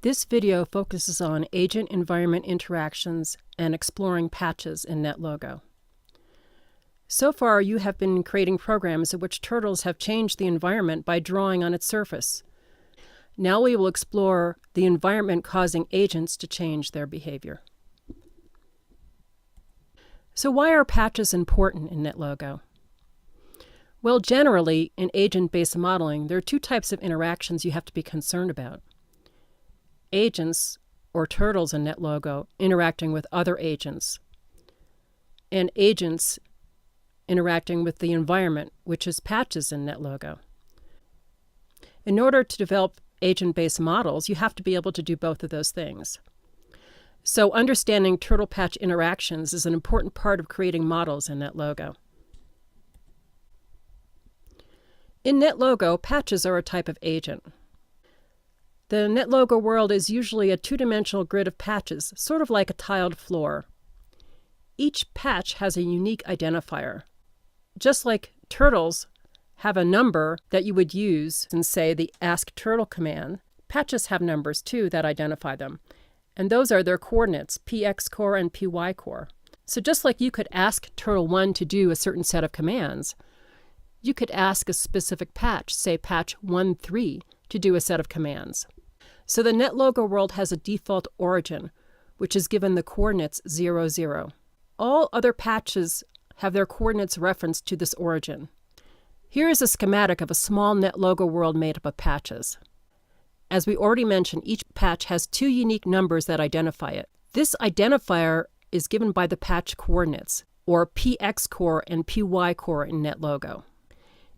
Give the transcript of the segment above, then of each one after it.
This video focuses on agent-environment interactions and exploring patches in NetLogo. So far, you have been creating programs in which turtles have changed the environment by drawing on its surface. Now we will explore the environment causing agents to change their behavior. So why are patches important in NetLogo? Well, generally, in agent-based modeling, there are two types of interactions you have to be concerned about. Agents, or turtles in NetLogo, interacting with other agents, and agents interacting with the environment, which is patches in NetLogo. In order to develop agent-based models, you have to be able to do both of those things. So understanding turtle-patch interactions is an important part of creating models in NetLogo. In NetLogo, patches are a type of agent. The NetLogo world is usually a two-dimensional grid of patches, sort of like a tiled floor. Each patch has a unique identifier. Just like turtles have a number that you would use in, say, the Ask Turtle command, patches have numbers too that identify them. And those are their coordinates, px core and py core. So just like you could ask turtle1 to do a certain set of commands, you could ask a specific patch, say patch 13, to do a set of commands. So the NetLogo world has a default origin, which is given the coordinates 0, 0. All other patches have their coordinates referenced to this origin. Here is a schematic of a small NetLogo world made up of patches. As we already mentioned, each patch has two unique numbers that identify it. This identifier is given by the patch coordinates, or px core and py core in NetLogo.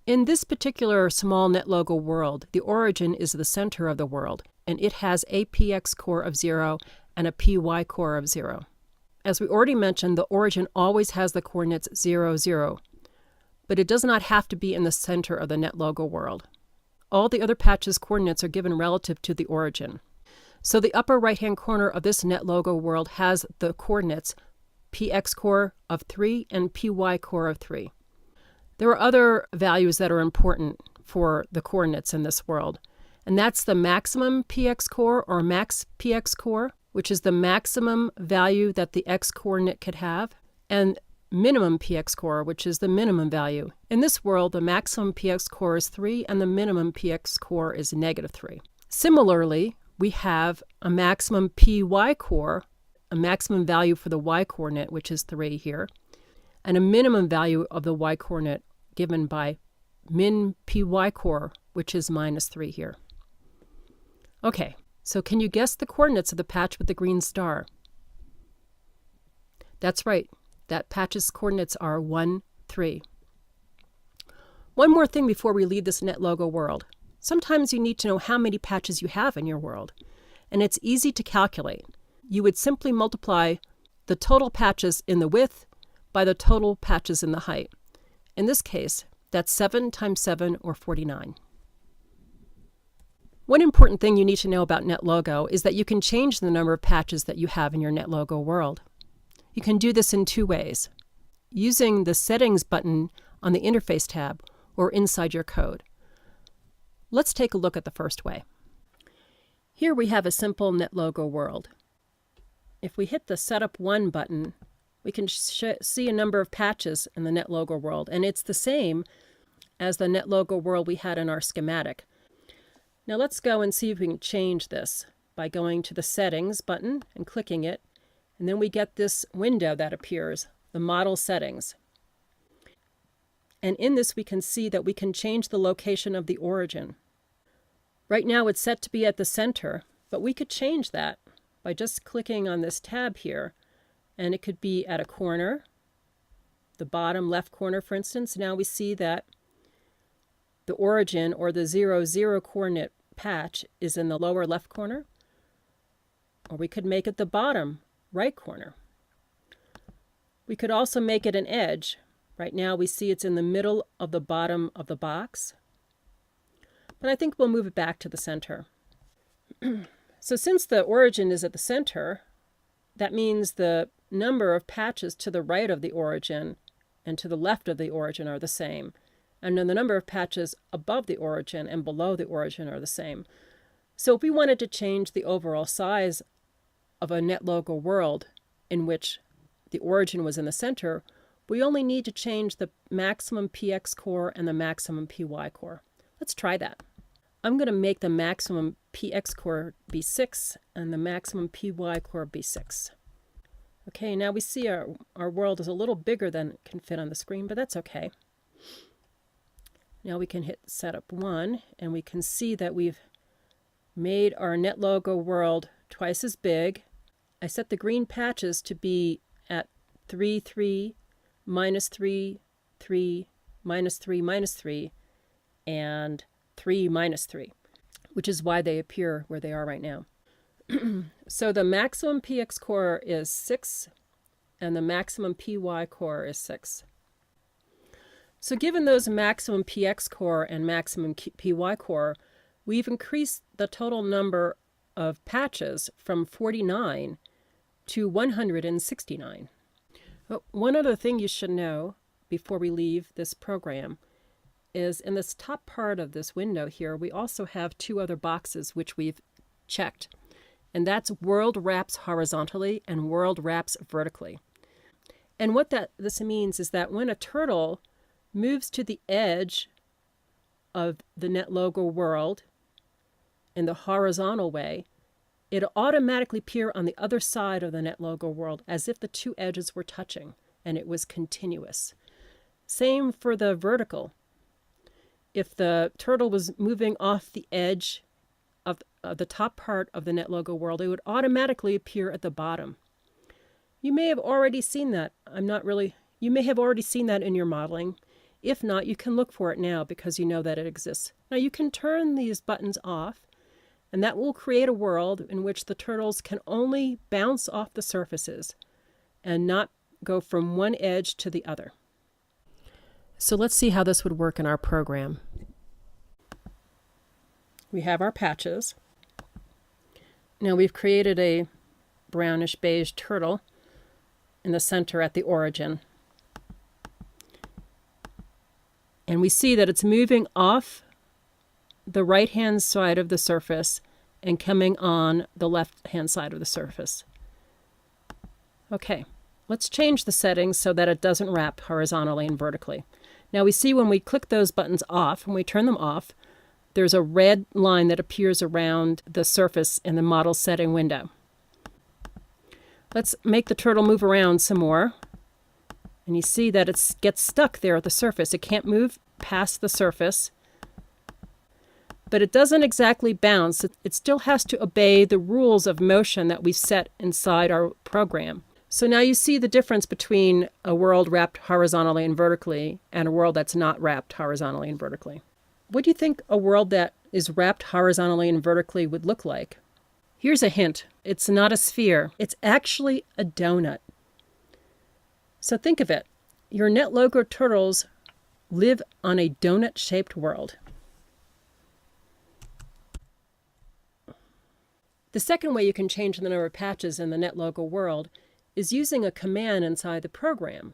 In this particular small NetLogo world, the origin is the center of the world, and it has a px core of 0 and a py core of 0. As we already mentioned, the origin always has the coordinates 0, 0, but it does not have to be in the center of the NetLogo world. All the other patches' coordinates are given relative to the origin. So the upper right-hand corner of this NetLogo world has the coordinates px core of 3 and py core of 3. There are other values that are important for the coordinates in this world, and that's the maximum px core, or max px core, which is the maximum value that the x-coordinate could have, and minimum px core, which is the minimum value. In this world, the maximum px core is 3 and the minimum px core is -3. Similarly, we have a maximum py core, a maximum value for the y-coordinate, which is 3 here, and a minimum value of the y-coordinate given by min py core, which is -3 here. Okay, so can you guess the coordinates of the patch with the green star? That's right. That patch's coordinates are 1, 3. One more thing before we leave this NetLogo world. Sometimes you need to know how many patches you have in your world, and it's easy to calculate. You would simply multiply the total patches in the width by the total patches in the height. In this case, that's 7 times 7, or 49. One important thing you need to know about NetLogo is that you can change the number of patches that you have in your NetLogo world. You can do this in two ways, using the Settings button on the Interface tab or inside your code. Let's take a look at the first way. Here we have a simple NetLogo world. If we hit the Setup 1 button, we can see a number of patches in the NetLogo world, and it's the same as the NetLogo world we had in our schematic. Now let's go and see if we can change this by going to the Settings button and clicking it. And then we get this window that appears, the Model Settings. And in this we can see that we can change the location of the origin. Right now it's set to be at the center, but we could change that by just clicking on this tab here. And it could be at a corner, the bottom left corner for instance. Now we see that the origin, or the 0, 0 coordinate patch, is in the lower left corner. Or we could make it the bottom right corner. We could also make it an edge. Right now we see it's in the middle of the bottom of the box. But I think we'll move it back to the center. So since the origin is at the center, that means the number of patches to the right of the origin and to the left of the origin are the same. And then the number of patches above the origin and below the origin are the same. So if we wanted to change the overall size of a NetLogo world in which the origin was in the center, we only need to change the maximum px core and the maximum py core. Let's try that. I'm going to make the maximum px core be 6 and the maximum py core be 6. Okay, now we see our world is a little bigger than it can fit on the screen, but that's okay. Now we can hit setup 1 and we can see that we've made our NetLogo world twice as big. I set the green patches to be at 3, 3, minus 3, 3, minus 3, minus 3, and 3, minus 3, which is why they appear where they are right now. So the maximum px core is 6, and the maximum py core is 6. So given those maximum px core and maximum py core, we've increased the total number of patches from 49 to 169. But one other thing you should know before we leave this program is in this top part of this window here, we also have 2 other boxes which we've checked. And that's world wraps horizontally and world wraps vertically. And what this means is that when a turtle moves to the edge of the NetLogo world in the horizontal way, it'll automatically appear on the other side of the NetLogo world as if the 2 edges were touching and it was continuous. Same for the vertical. If the turtle was moving off the edge of the top part of the NetLogo world, it would automatically appear at the bottom. You may have already seen that. You may have already seen that in your modeling. If not, you can look for it now because you know that it exists. Now you can turn these buttons off, and that will create a world in which the turtles can only bounce off the surfaces and not go from one edge to the other. So let's see how this would work in our program. We have our patches. Now we've created a brownish beige turtle in the center at the origin. And we see that it's moving off the right-hand side of the surface and coming on the left-hand side of the surface. Okay, let's change the settings so that it doesn't wrap horizontally and vertically. Now we see when we click those buttons off, when we turn them off, there's a red line that appears around the surface in the model setting window. Let's make the turtle move around some more. And you see that it gets stuck there at the surface. It can't move past the surface. But it doesn't exactly bounce. It still has to obey the rules of motion that we've set inside our program. So now you see the difference between a world wrapped horizontally and vertically and a world that's not wrapped horizontally and vertically. What do you think a world that is wrapped horizontally and vertically would look like? Here's a hint. It's not a sphere. It's actually a donut. So think of it. Your NetLogo turtles live on a donut-shaped world. The second way you can change the number of patches in the NetLogo world is using a command inside the program.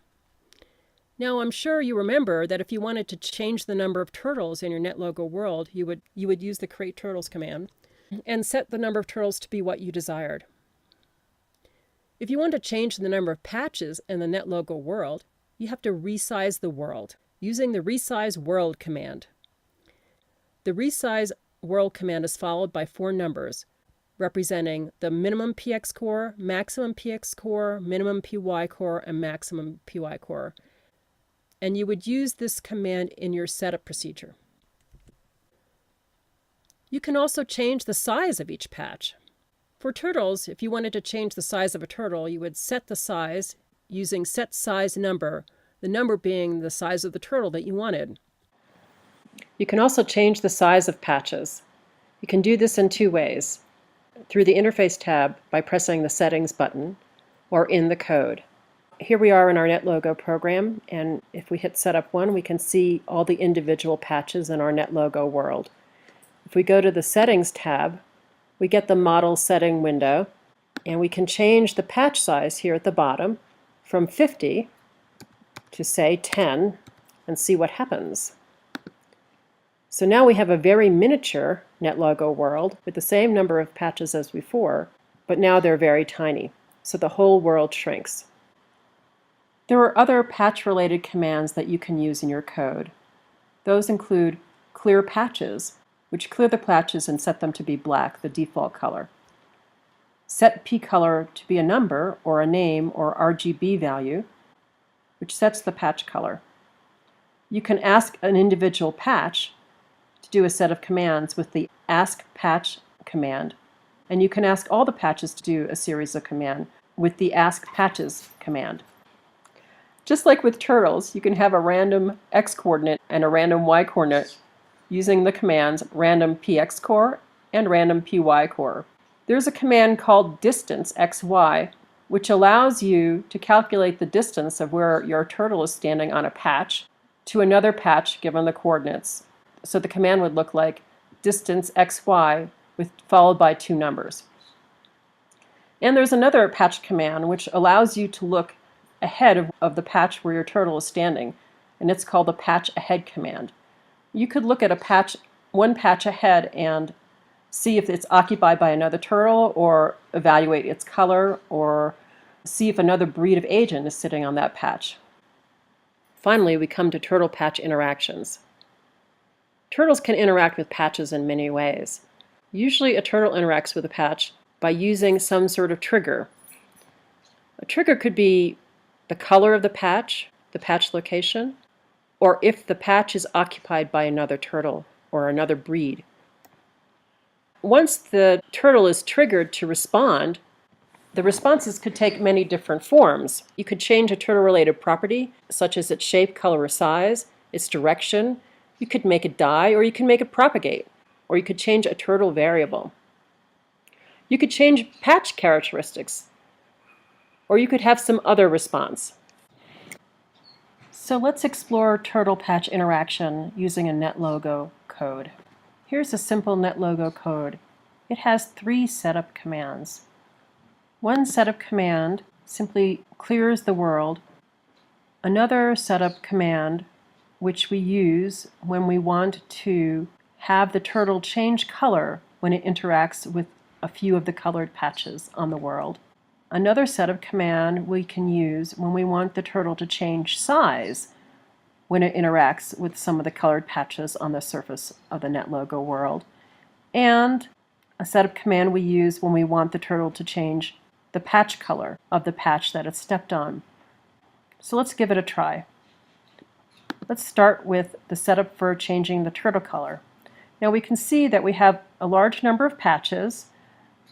Now, I'm sure you remember that if you wanted to change the number of turtles in your NetLogo world, you would use the create turtles command and set the number of turtles to be what you desired. If you want to change the number of patches in the NetLogo world, you have to resize the world using the ResizeWorld command. The ResizeWorld command is followed by 4 numbers representing the minimum px core, maximum px core, minimum py core, and maximum py core. And you would use this command in your setup procedure. You can also change the size of each patch. For turtles, if you wanted to change the size of a turtle, you would set the size using set size number, the number being the size of the turtle that you wanted. You can also change the size of patches. You can do this in 2 ways, through the Interface tab by pressing the Settings button, or in the code. Here we are in our NetLogo program, and if we hit Setup 1, we can see all the individual patches in our NetLogo world. If we go to the Settings tab, we get the Model Setting window, and we can change the patch size here at the bottom from 50 to, say, 10, and see what happens. So now we have a very miniature NetLogo world with the same number of patches as before, but now they're very tiny, so the whole world shrinks. There are other patch-related commands that you can use in your code. Those include clear patches, which clear the patches and set them to be black, the default color. Set p-color to be a number or a name or RGB value, which sets the patch color. You can ask an individual patch to do a set of commands with the ask patch command, and you can ask all the patches to do a series of commands with the ask patches command. Just like with turtles, you can have a random x coordinate and a random y coordinate using the commands random px core and random py core. There's a command called distance xy, which allows you to calculate the distance of where your turtle is standing on a patch to another patch given the coordinates. So the command would look like distance xy followed by two numbers. And there's another patch command which allows you to look ahead of the patch where your turtle is standing, and it's called the patch ahead command. You could look at one patch ahead and see if it's occupied by another turtle, or evaluate its color, or see if another breed of agent is sitting on that patch. Finally, we come to turtle patch interactions. Turtles can interact with patches in many ways. Usually a turtle interacts with a patch by using some sort of trigger. A trigger could be the color of the patch location, or if the patch is occupied by another turtle or another breed. Once the turtle is triggered to respond, the responses could take many different forms. You could change a turtle-related property, such as its shape, color, or size, its direction. You could make it die, or you can make it propagate, or you could change a turtle variable. You could change patch characteristics, or you could have some other response. So let's explore turtle patch interaction using a NetLogo code. Here's a simple NetLogo code. It has 3 setup commands. One setup command simply clears the world. Another setup command, which we use when we want to have the turtle change color when it interacts with a few of the colored patches on the world. Another setup command we can use when we want the turtle to change size when it interacts with some of the colored patches on the surface of the NetLogo world. And a setup command we use when we want the turtle to change the patch color of the patch that it stepped on. So let's give it a try. Let's start with the setup for changing the turtle color. Now we can see that we have a large number of patches,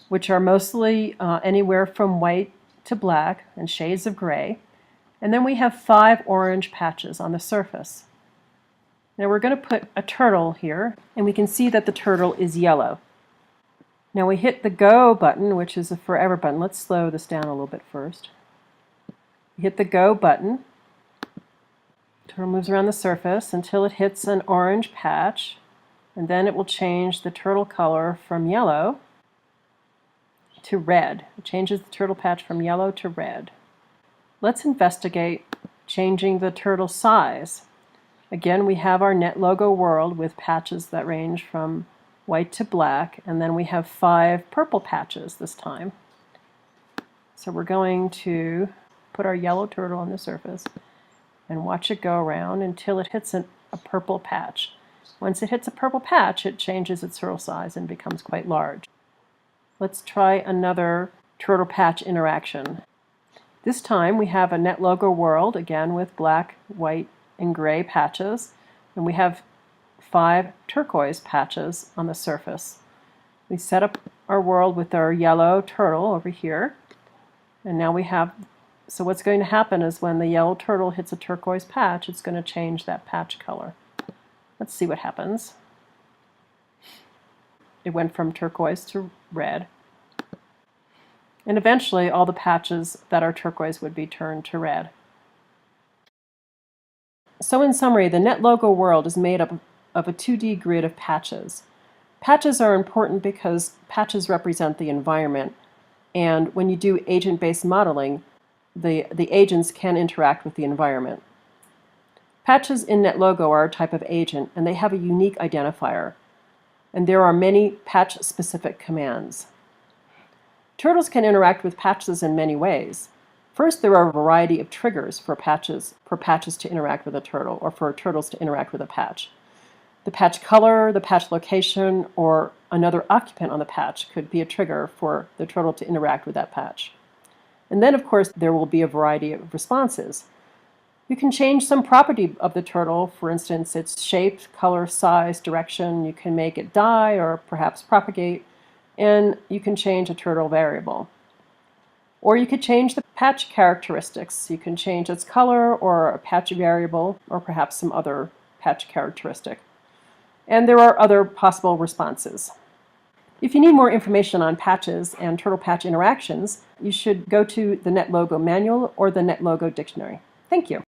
which are mostly anywhere from white to black and shades of gray. And then we have 5 orange patches on the surface. Now we're going to put a turtle here, and we can see that the turtle is yellow. Now we hit the go button, which is a forever button. Let's slow this down a little bit first. Hit the go button. Turtle moves around the surface until it hits an orange patch, and then it will change the turtle color from yellow to red. It changes the turtle patch from yellow to red. Let's investigate changing the turtle size. Again, we have our NetLogo world with patches that range from white to black, and then we have 5 purple patches this time. So we're going to put our yellow turtle on the surface and watch it go around until it hits a purple patch. Once it hits a purple patch, it changes its turtle size and becomes quite large. Let's try another turtle patch interaction. This time we have a NetLogo world, again with black, white, and gray patches, and we have 5 turquoise patches on the surface. We set up our world with our yellow turtle over here, and now we have, so what's going to happen is when the yellow turtle hits a turquoise patch, it's going to change that patch color. Let's see what happens. It went from turquoise to red. And eventually all the patches that are turquoise would be turned to red. So in summary, the NetLogo world is made up of a 2D grid of patches. Patches are important because patches represent the environment, and when you do agent-based modeling, the agents can interact with the environment. Patches in NetLogo are a type of agent, and they have a unique identifier. And there are many patch-specific commands. Turtles can interact with patches in many ways. First, there are a variety of triggers for patches to interact with a turtle, or for turtles to interact with a patch. The patch color, the patch location, or another occupant on the patch could be a trigger for the turtle to interact with that patch. And then, of course, there will be a variety of responses. You can change some property of the turtle, for instance, its shape, color, size, direction. You can make it die or perhaps propagate, and you can change a turtle variable. Or you could change the patch characteristics. You can change its color or a patch variable or perhaps some other patch characteristic. And there are other possible responses. If you need more information on patches and turtle patch interactions, you should go to the NetLogo manual or the NetLogo dictionary. Thank you.